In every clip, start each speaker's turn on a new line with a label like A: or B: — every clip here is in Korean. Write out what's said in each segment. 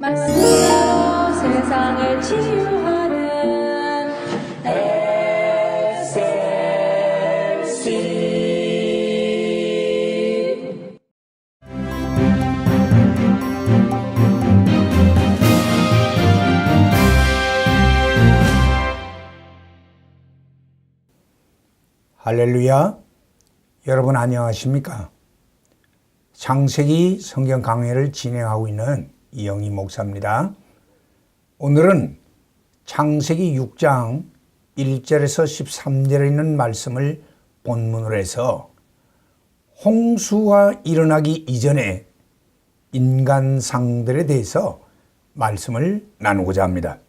A: 말씀으로 세상을 치유하는 SLC.
B: 할렐루야. 여러분 안녕하십니까? 창세기 성경 강해를 진행하고 있는 이영희 목사입니다. 오늘은 창세기 6장 1절에서 13절에 있는 말씀을 본문으로 해서 홍수가 일어나기 이전에 인간상들에 대해서 말씀을 나누고자 합니다.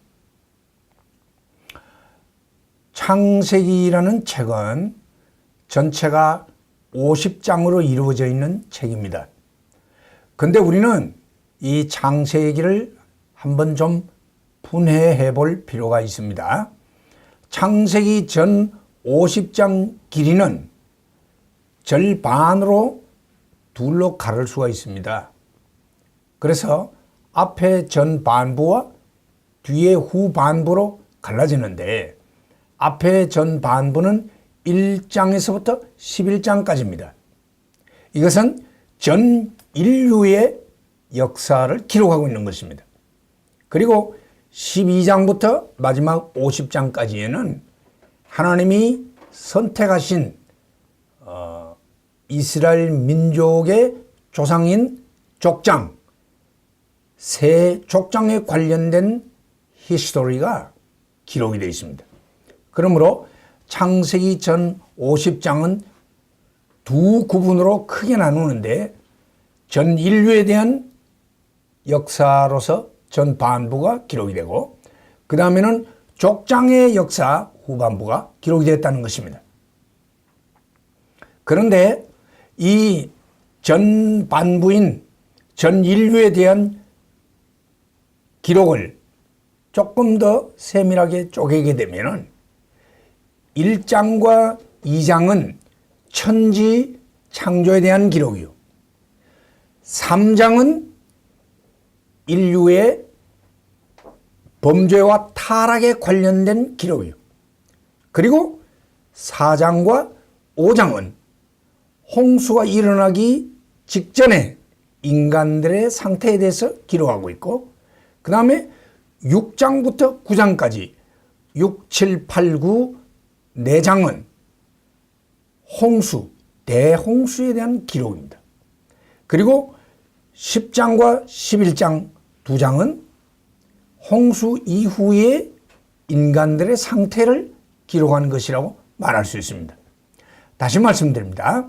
B: 창세기라는 책은 전체가 50장으로 이루어져 있는 책입니다. 근데 우리는 이 창세기를 한번 좀 분해해 볼 필요가 있습니다. 창세기 전 50장 길이는 절반으로 둘로 가를 수가 있습니다. 그래서 앞에 전반부와 뒤에 후반부로 갈라지는데 앞에 전반부는 1장에서부터 11장까지입니다. 이것은 전 인류의 역사를 기록하고 있는 것입니다. 그리고 12장부터 마지막 50장까지에는 하나님이 선택하신 이스라엘 민족의 조상인 족장, 세 족장에 관련된 히스토리가 기록이 되어 있습니다. 그러므로 창세기 전 50장은 두 구분으로 크게 나누는데 전 인류에 대한 역사로서 전반부가 기록이 되고 그 다음에는 족장의 역사 후반부가 기록이 됐다는 것입니다. 그런데 이 전반부인 전 인류에 대한 기록을 조금 더 세밀하게 쪼개게 되면은 1장과 2장은 천지 창조에 대한 기록이요. 3장은 인류의 범죄와 타락에 관련된 기록이요. 그리고 4장과 5장은 홍수가 일어나기 직전에 인간들의 상태에 대해서 기록하고 있고 그 다음에 6장부터 9장까지 6, 7, 8, 9, 4장은 홍수, 대홍수에 대한 기록입니다. 그리고 10장과 11장 두 장은 홍수 이후의 인간들의 상태를 기록한 것이라고 말할 수 있습니다. 다시 말씀드립니다.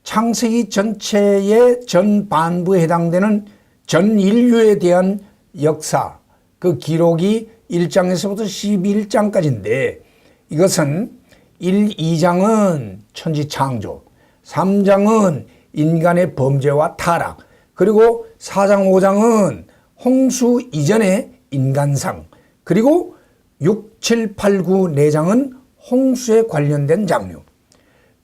B: 창세기 전체의 전반부에 해당되는 전 인류에 대한 역사, 그 기록이 1장에서부터 11장까지인데 이것은 1, 2장은 천지 창조, 3장은 인간의 범죄와 타락, 그리고 4장, 5장은 홍수 이전의 인간상, 그리고 6, 7, 8, 9, 4장은 홍수에 관련된 장류,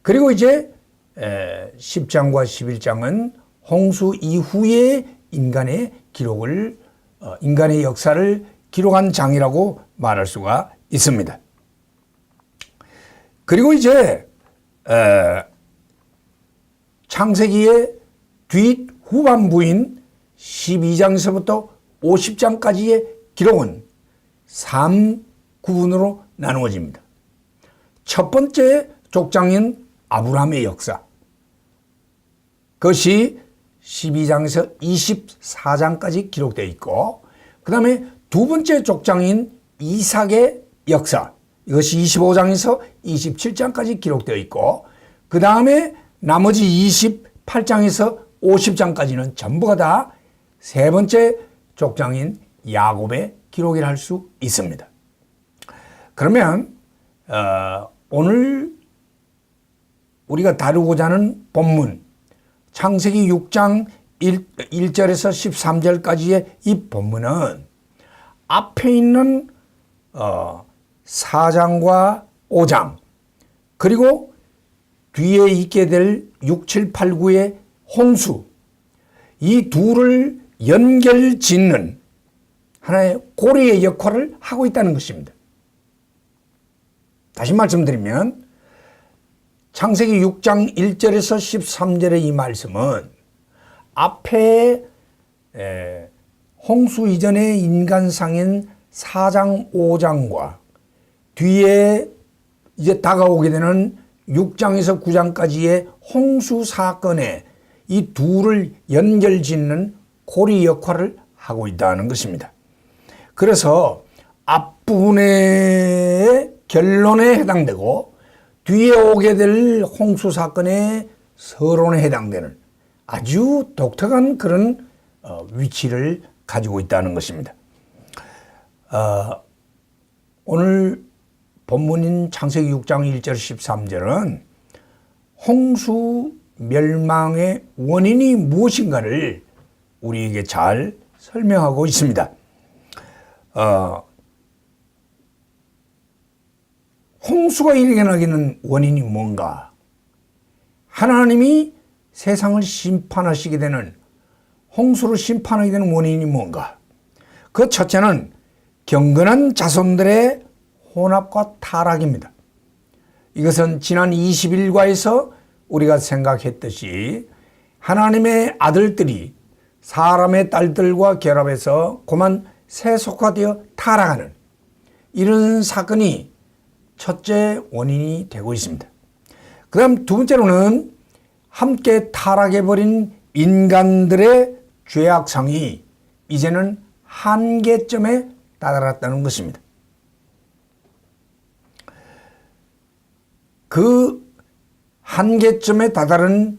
B: 그리고 이제 10장과 11장은 홍수 이후의 인간의 기록을, 인간의 역사를 기록한 장이라고 말할 수가 있습니다. 그리고 이제 창세기의 뒷 후반부인 12장에서부터 50장까지의 기록은 3구분으로 나누어집니다. 첫 번째 족장인 아브라함의 역사, 그것이 12장에서 24장까지 기록되어 있고 그 다음에 두 번째 족장인 이삭의 역사, 이것이 25장에서 27장까지 기록되어 있고 그 다음에 나머지 28장에서 50장까지는 전부가 다 세 번째 족장인 야곱의 기록이라 할 수 있습니다. 그러면 오늘 우리가 다루고자 하는 본문 창세기 6장 1절에서 13절까지의 이 본문은 앞에 있는 4장과 5장 그리고 뒤에 있게 될 6, 7, 8, 9의 홍수, 이 둘을 연결짓는 하나의 고리의 역할을 하고 있다는 것입니다. 다시 말씀드리면 창세기 6장 1절에서 13절의 이 말씀은 앞에 홍수 이전의 인간상인 4장 5장과 뒤에 이제 다가오게 되는 6장에서 9장까지의 홍수 사건에 이 둘을 연결짓는 고리 역할을 하고 있다는 것입니다. 그래서 앞부분의 결론에 해당되고 뒤에 오게 될 홍수 사건의 서론에 해당되는 아주 독특한 그런 위치를 가지고 있다는 것입니다. 오늘 본문인 창세기 6장 1절 13절은 홍수 멸망의 원인이 무엇인가를 우리에게 잘 설명하고 있습니다. 홍수가 일어나기는 원인이 뭔가? 하나님이 세상을 심판하시게 되는 홍수로 심판하게 되는 원인이 뭔가? 그 첫째는 경건한 자손들의 혼합과 타락입니다. 이것은 지난 20일과에서 우리가 생각했듯이 하나님의 아들들이 사람의 딸들과 결합해서 그만 세속화되어 타락하는 이런 사건이 첫째 원인이 되고 있습니다. 그 다음 두 번째로는 함께 타락해버린 인간들의 죄악성이 이제는 한계점에 다다랐다는 것입니다. 그 한계점에 다다른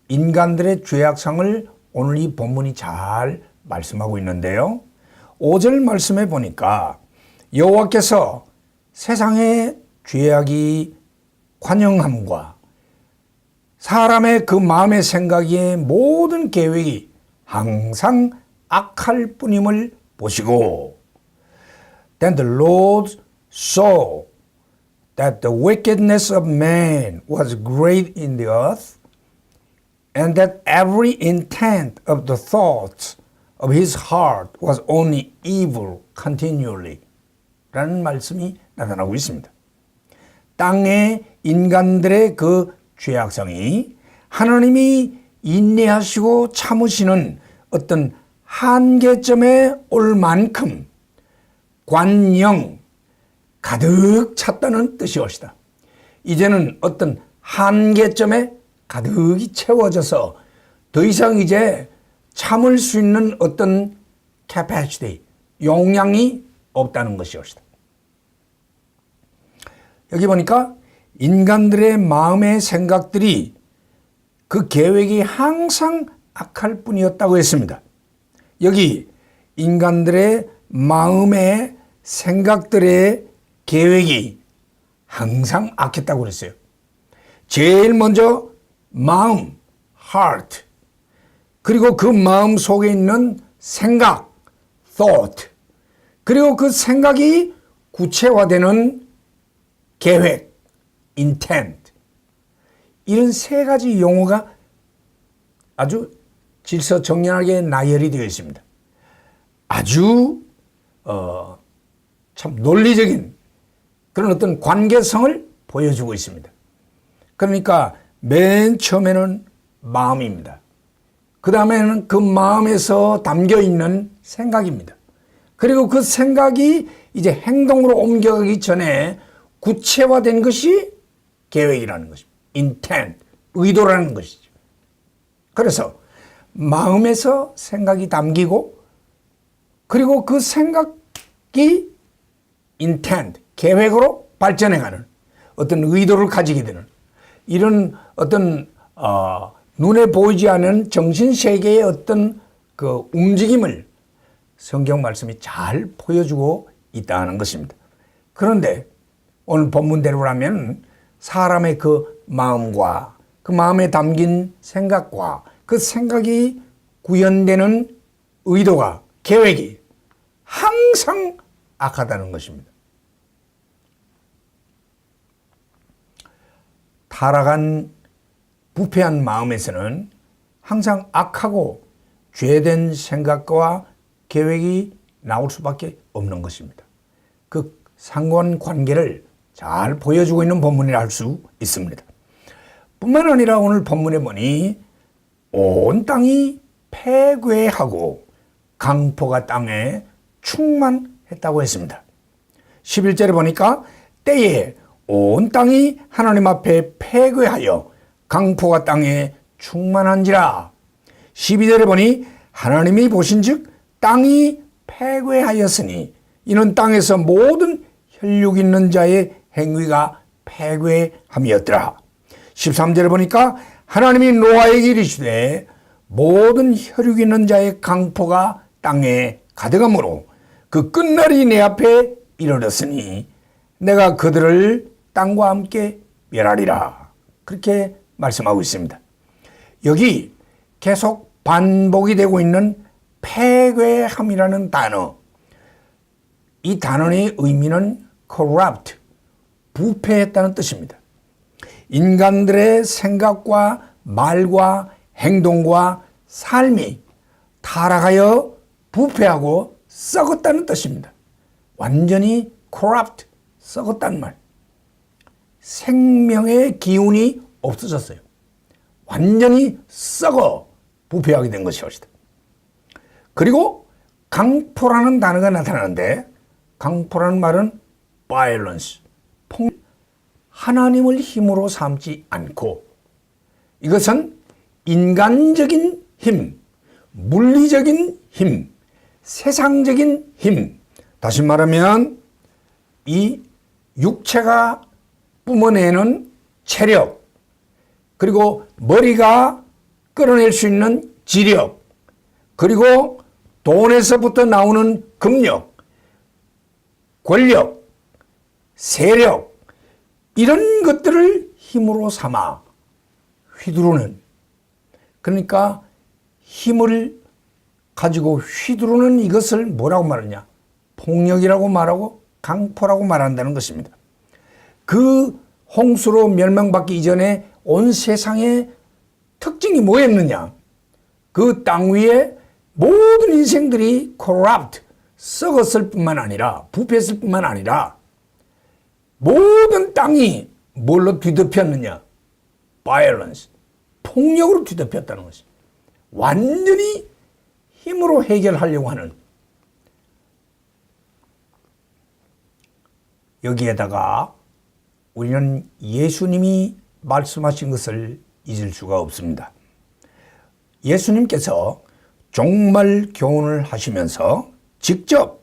B: 인간들의 죄악성을 오늘 이 본문이 잘 말씀하고 있는데요. 5절 말씀에 보니까 여호와께서 세상의 죄악이 관영함과 사람의 그 마음의 생각의 모든 계획이 항상 악할 뿐임을 보시고 Then the Lord saw that the wickedness of man was great in the earth and that every intent of the thoughts of his heart was only evil continually 라는 말씀이 나타나고 있습니다. 땅의 인간들의 그 죄악성이 하나님이 인내하시고 참으시는 어떤 한계점에 올 만큼 관영 가득 찼다는 뜻이옵시다. 이제는 어떤 한계점에 가득이 채워져서 더 이상 이제 참을 수 있는 어떤 capacity, 용량이 없다는 것이옵시다. 여기 보니까 인간들의 마음의 생각들이 그 계획이 항상 악할 뿐이었다고 했습니다. 여기 인간들의 마음의 생각들의 계획이 항상 악했다고 그랬어요. 제일 먼저 마음, heart, 그리고 그 마음 속에 있는 생각, thought, 그리고 그 생각이 구체화되는 계획, intent, 이런 세 가지 용어가 아주 질서정연하게 나열이 되어 있습니다. 아주 참 논리적인 그런 어떤 관계성을 보여주고 있습니다. 그러니까 맨 처음에는 마음입니다. 그 다음에는 그 마음에서 담겨 있는 생각입니다. 그리고 그 생각이 이제 행동으로 옮겨가기 전에 구체화된 것이 계획이라는 것입니다. intent, 의도라는 것이죠. 그래서 마음에서 생각이 담기고 그리고 그 생각이 intent, 계획으로 발전해가는 어떤 의도를 가지게 되는 이런 어떤 눈에 보이지 않는 정신세계의 어떤 그 움직임을 성경 말씀이 잘 보여주고 있다는 것입니다. 그런데 오늘 본문대로라면 사람의 그 마음과 그 마음에 담긴 생각과 그 생각이 구현되는 의도가 계획이 항상 악하다는 것입니다. 타락한 부패한 마음에서는 항상 악하고 죄된 생각과 계획이 나올 수밖에 없는 것입니다. 그 상관관계를 잘 보여주고 있는 본문이라 할 수 있습니다. 뿐만 아니라 오늘 본문에 보니 온 땅이 폐괴하고 강포가 땅에 충만했다고 했습니다. 11절에 보니까 때에 온 땅이 하나님 앞에 폐괴하여 강포가 땅에 충만한지라. 12절에 보니 하나님이 보신즉 땅이 폐괴하였으니 이는 땅에서 모든 혈육 있는 자의 행위가 폐괴함이었더라. 13절에 보니까 하나님이 노아에게 이르시되 모든 혈육 있는 자의 강포가 땅에 가득함으로 그 끝날이 내 앞에 이르렀으니 내가 그들을 땅과 함께 멸하리라. 그렇게 말씀하고 있습니다. 여기 계속 반복이 되고 있는 폐괴함이라는 단어, 이 단어의 의미는 corrupt, 부패했다는 뜻입니다. 인간들의 생각과 말과 행동과 삶이 타락하여 부패하고 썩었다는 뜻입니다. 완전히 corrupt, 썩었다는 말. 생명의 기운이 없어졌어요. 완전히 썩어 부패하게 된 것이었다. 그리고 강포라는 단어가 나타나는데, 강포라는 말은 violence, 하나님을 힘으로 삼지 않고, 이것은 인간적인 힘, 물리적인 힘, 세상적인 힘, 다시 말하면 이 육체가 뿜어내는 체력, 그리고 머리가 끌어낼 수 있는 지력, 그리고 돈에서부터 나오는 금력, 권력, 세력, 이런 것들을 힘으로 삼아 휘두르는, 그러니까 힘을 가지고 휘두르는 이것을 뭐라고 말하냐? 폭력이라고 말하고 강포라고 말한다는 것입니다. 그 홍수로 멸망받기 이전에 온 세상의 특징이 뭐였느냐? 그 땅 위에 모든 인생들이 corrupt, 썩었을 뿐만 아니라, 부패했을 뿐만 아니라 모든 땅이 뭘로 뒤덮였느냐? violence, 폭력으로 뒤덮였다는 것입니다. 완전히 힘으로 해결하려고 하는, 여기에다가 우리는 예수님이 말씀하신 것을 잊을 수가 없습니다. 예수님께서 종말 교훈을 하시면서 직접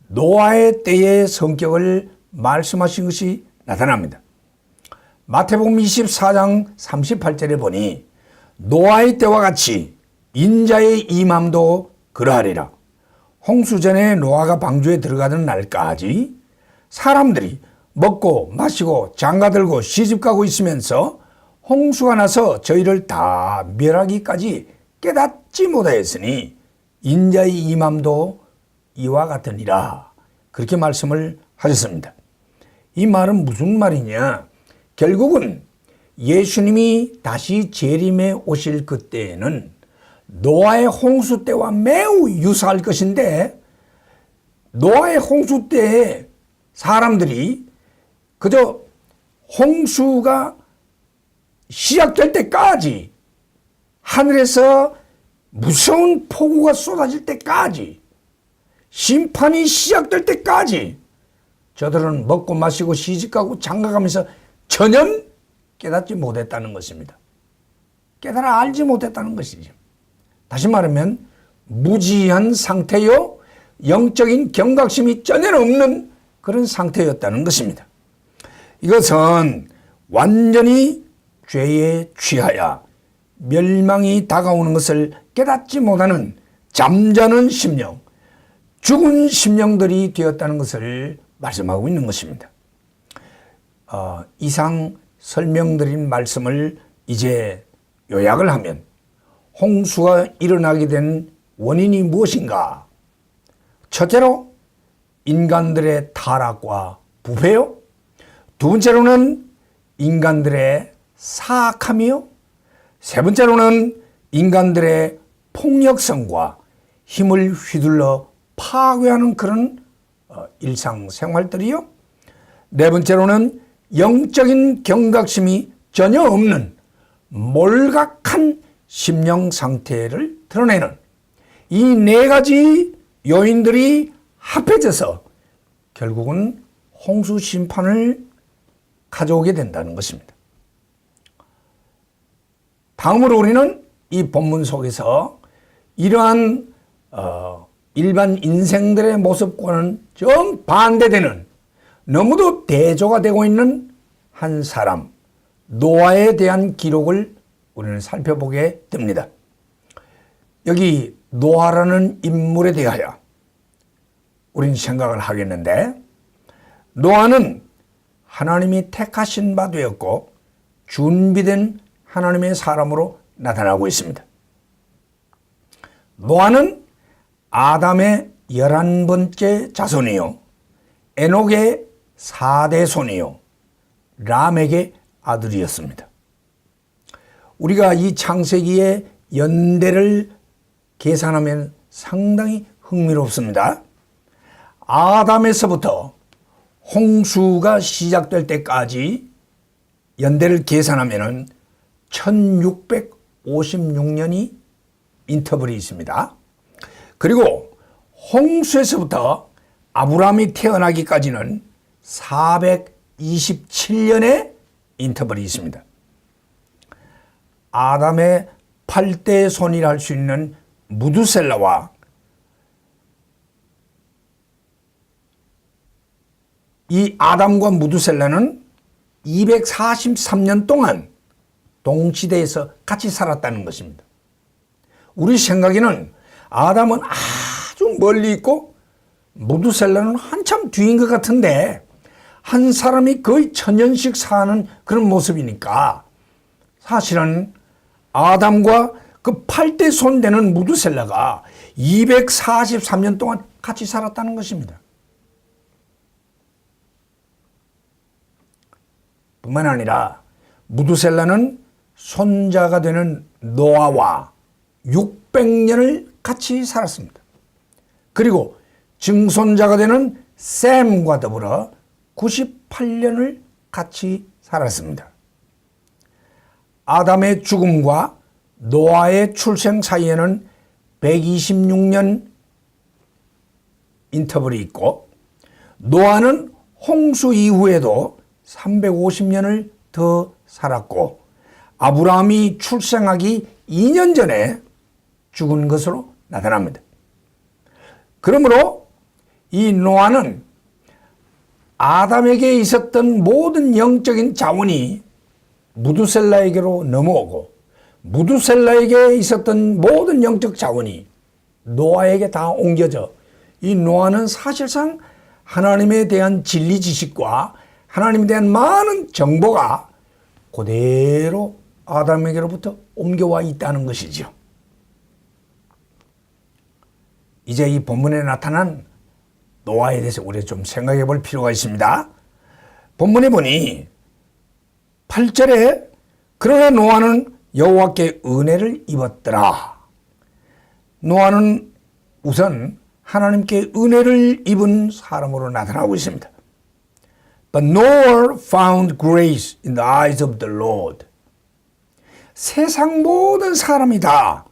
B: 노아의 때의 성격을 말씀하신 것이 나타납니다. 마태복음 24장 38절에 보니 노아의 때와 같이 인자의 임함도 그러하리라. 홍수전에 노아가 방주에 들어가던 날까지 사람들이 먹고 마시고 장가들고 시집가고 있으면서 홍수가 나서 저희를 다 멸하기까지 깨닫지 못하였으니 인자의 임함도 이와 같으니라. 그렇게 말씀을 하셨습니다. 이 말은 무슨 말이냐? 결국은 예수님이 다시 재림에 오실 그때에는 노아의 홍수 때와 매우 유사할 것인데, 노아의 홍수 때에 사람들이 그저 홍수가 시작될 때까지, 하늘에서 무서운 폭우가 쏟아질 때까지, 심판이 시작될 때까지 저들은 먹고 마시고 시집가고 장가가면서 전혀 깨닫지 못했다는 것입니다. 깨달아 알지 못했다는 것이죠. 다시 말하면 무지한 상태요, 영적인 경각심이 전혀 없는 그런 상태였다는 것입니다. 이것은 완전히 죄에 취하여 멸망이 다가오는 것을 깨닫지 못하는 잠자는 심령, 죽은 심령들이 되었다는 것을 말씀하고 있는 것입니다. 이상 설명드린 말씀을 이제 요약을 하면, 홍수가 일어나게 된 원인이 무엇인가? 첫째로 인간들의 타락과 부패요. 두 번째로는 인간들의 사악함이요. 세 번째로는 인간들의 폭력성과 힘을 휘둘러 파괴하는 그런 일상생활들이요. 네 번째로는 영적인 경각심이 전혀 없는 몰각한 심령 상태를 드러내는 이 네 가지 요인들이 합해져서 결국은 홍수 심판을 가져오게 된다는 것입니다. 다음으로 우리는 이 본문 속에서 이러한 일반 인생들의 모습과는 좀 반대되는 너무도 대조가 되고 있는 한 사람 노아에 대한 기록을 우리는 살펴보게 됩니다. 여기 노아라는 인물에 대하여 우리는 생각을 하겠는데, 노아는 하나님이 택하신 바 되었고 준비된 하나님의 사람으로 나타나고 있습니다. 노아는 아담의 11번째 자손이요, 에녹의 4대 손이요, 람에게 아들이었습니다. 우리가 이 창세기의 연대를 계산하면 상당히 흥미롭습니다. 아담에서부터 홍수가 시작될 때까지 연대를 계산하면 1656년이 인터벌이 있습니다. 그리고 홍수에서부터 아브라함이 태어나기까지는 427년의 인터벌이 있습니다. 아담의 8대 손이라 할 수 있는 무두셀라와 이 아담과 무두셀라는 243년 동안 동시대에서 같이 살았다는 것입니다. 우리 생각에는 아담은 아주 멀리 있고 무두셀라는 한참 뒤인 것 같은데, 한 사람이 거의 1000년씩 사는 그런 모습이니까 사실은 아담과 그 8대 손 되는 무두셀라가 243년 동안 같이 살았다는 것입니다. 뿐만 아니라 무두셀라는 손자가 되는 노아와 600년을 같이 살았습니다. 그리고 증손자가 되는 셈과 더불어 98년을 같이 살았습니다. 아담의 죽음과 노아의 출생 사이에는 126년 인터벌이 있고, 노아는 홍수 이후에도 350년을 더 살았고, 아브라함이 출생하기 2년 전에 죽은 것으로 나타납니다. 그러므로 이 노아는 아담에게 있었던 모든 영적인 자원이 무두셀라에게로 넘어오고, 무두셀라에게 있었던 모든 영적 자원이 노아에게 다 옮겨져 이 노아는 사실상 하나님에 대한 진리 지식과 하나님에 대한 많은 정보가 그대로 아담에게로부터 옮겨와 있다는 것이죠. 이제 이 본문에 나타난 노아에 대해서 우리가 좀 생각해 볼 필요가 있습니다. 본문에 보니 8절에 그러나 노아는 여호와께 은혜를 입었더라. 노아는 우선 하나님께 은혜를 입은 사람으로 나타나고 있습니다. But Noah found grace in the eyes of the Lord. 세상 모든 사람이 다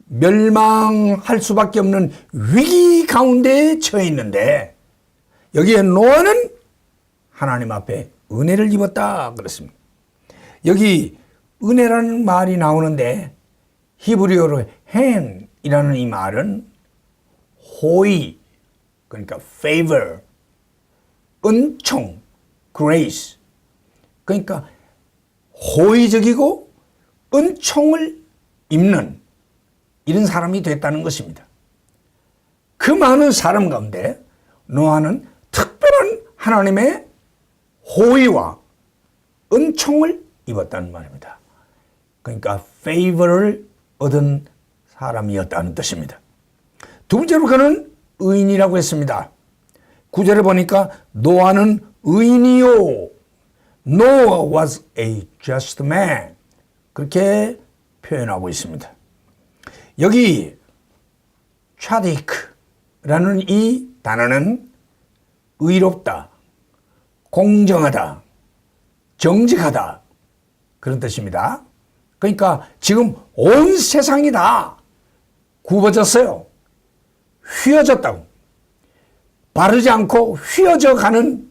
B: 멸망할 수밖에 없는 위기 가운데 처해 있는데, 여기에 노아는 하나님 앞에 은혜를 입었다 그랬습니다. 여기 은혜라는 말이 나오는데, 히브리어로 hen이라는 이 말은 호의, 그러니까 favor, 은총, grace, 그러니까 호의적이고 은총을 입는 이런 사람이 됐다는 것입니다. 그 많은 사람 가운데 노아는 특별한 하나님의 호의와 은총을 입었다는 말입니다. 그러니까 favor를 얻은 사람이었다는 뜻입니다. 두 번째로 그는 의인이라고 했습니다. 9절에 보니까 노아는 의인이요, Noah was a just man, 그렇게 표현하고 있습니다. 여기 차디크라는 이 단어는 의롭다, 공정하다, 정직하다 그런 뜻입니다. 그러니까 지금 온 세상이 다 굽어졌어요. 휘어졌다고. 바르지 않고 휘어져 가는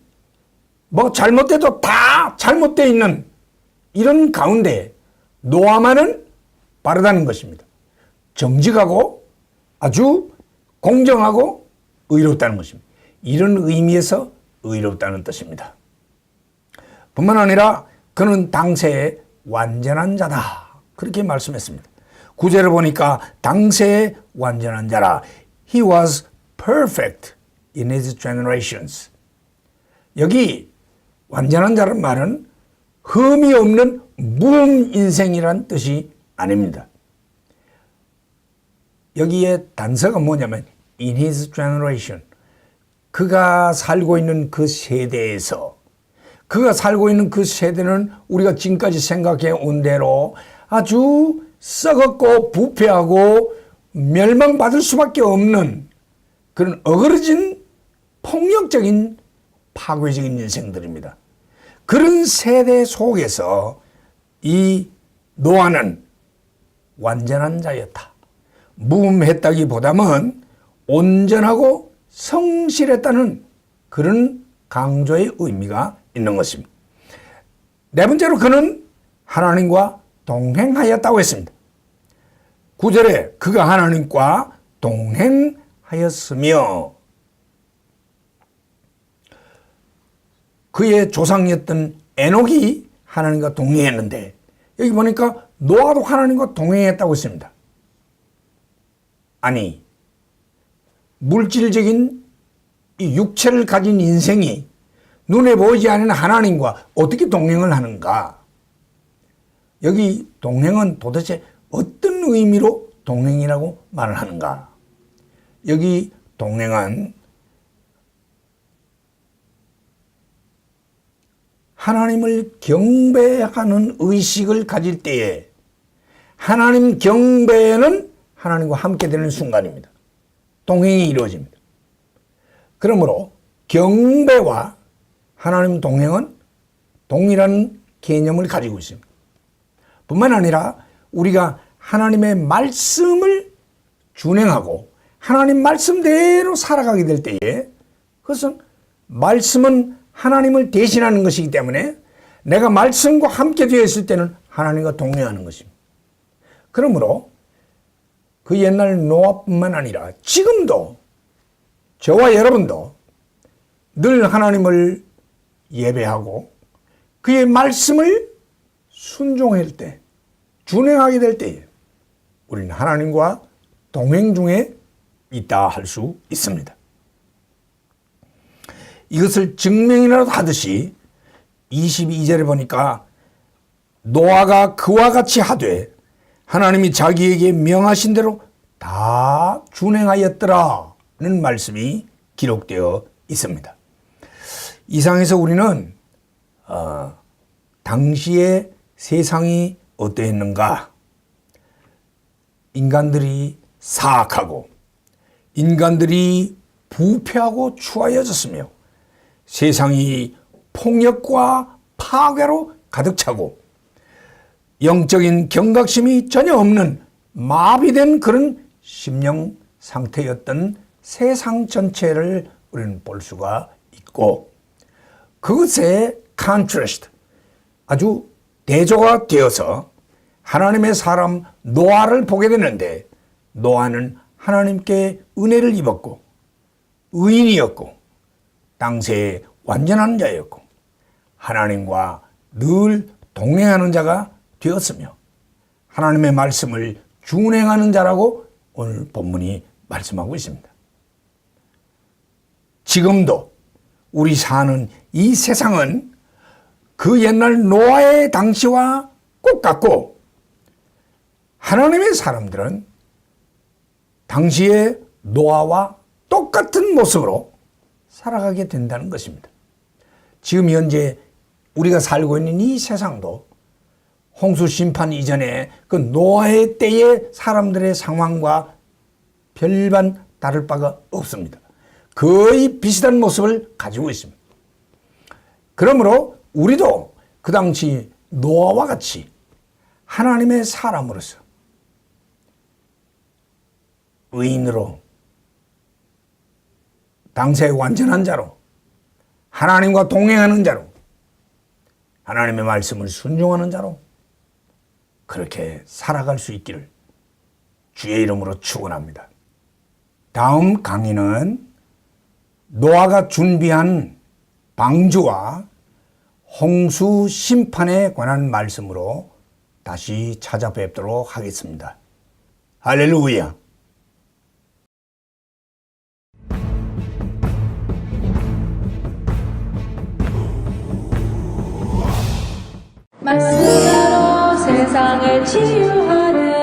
B: 뭐 잘못돼도 다 잘못되어 있는 이런 가운데 노아만은 바르다는 것입니다. 정직하고 아주 공정하고 의롭다는 것입니다. 이런 의미에서 의롭다는 뜻입니다. 뿐만 아니라 그는 당세의 완전한 자다. 그렇게 말씀했습니다. 9절을 보니까 당세의 완전한 자라. He was perfect in his generations. 여기 완전한 자란 말은 흠이 없는 무음 인생이란 뜻이 아닙니다. 여기에 단서가 뭐냐면 in his generation. 그가 살고 있는 그 세대에서, 그가 살고 있는 그 세대는 우리가 지금까지 생각해 온 대로 아주 썩었고 부패하고 멸망받을 수밖에 없는 그런 어그러진 폭력적인 파괴적인 인생들입니다. 그런 세대 속에서 이 노아는 완전한 자였다. 무음했다기보다는 온전하고 성실했다는 그런 강조의 의미가 있는 것입니다. 네 번째로 그는 하나님과 동행하였다고 했습니다. 9절에 그가 하나님과 동행하였으며 그의 조상이었던 에녹이 하나님과 동행했는데 여기 보니까 노아도 하나님과 동행했다고 했습니다. 아니 물질적인 이 육체를 가진 인생이 눈에 보이지 않는 하나님과 어떻게 동행을 하는가? 여기 동행은 도대체 어떤 의미로 동행이라고 말을 하는가? 여기 동행은 하나님을 경배하는 의식을 가질 때에 하나님 경배는 하나님과 함께 되는 순간입니다. 동행이 이루어집니다. 그러므로 경배와 하나님 동행은 동일한 개념을 가지고 있습니다. 뿐만 아니라 우리가 하나님의 말씀을 준행하고 하나님 말씀대로 살아가게 될 때에 그것은 말씀은 하나님을 대신하는 것이기 때문에 내가 말씀과 함께 되어 있을 때는 하나님과 동행하는 것입니다. 그러므로 그 옛날 노아뿐만 아니라 지금도 저와 여러분도 늘 하나님을 예배하고 그의 말씀을 순종할 때, 준행하게 될 때에 우리는 하나님과 동행 중에 있다 할 수 있습니다. 이것을 증명이라도 하듯이 22절에 보니까 노아가 그와 같이 하되 하나님이 자기에게 명하신 대로 다 준행하였더라는 말씀이 기록되어 있습니다. 이상에서 우리는 당시의 세상이 어떠했는가? 인간들이 사악하고 인간들이 부패하고 추하여졌으며 세상이 폭력과 파괴로 가득 차고 영적인 경각심이 전혀 없는 마비된 그런 심령 상태였던 세상 전체를 우리는 볼 수가 있고 그것에 컨트라스트 아주 대조가 되어서 하나님의 사람 노아를 보게 되는데 노아는 하나님께 은혜를 입었고 의인이었고 당세에 완전한 자였고 하나님과 늘 동행하는 자가 되었으며 하나님의 말씀을 준행하는 자라고 오늘 본문이 말씀하고 있습니다. 지금도 우리 사는 이 세상은 그 옛날 노아의 당시와 똑같고 하나님의 사람들은 당시의 노아와 똑같은 모습으로 살아가게 된다는 것입니다. 지금 현재 우리가 살고 있는 이 세상도 홍수 심판 이전에 그 노아의 때의 사람들의 상황과 별반 다를 바가 없습니다. 거의 비슷한 모습을 가지고 있습니다. 그러므로 우리도 그 당시 노아와 같이 하나님의 사람으로서 의인으로 당세의 완전한 자로 하나님과 동행하는 자로 하나님의 말씀을 순종하는 자로 그렇게 살아갈 수 있기를 주의 이름으로 축원합니다. 다음 강의는 노아가 준비한 방주와 홍수 심판에 관한 말씀으로 다시 찾아뵙도록 하겠습니다. 할렐루야.
A: 말씀으로 세상을 치유하는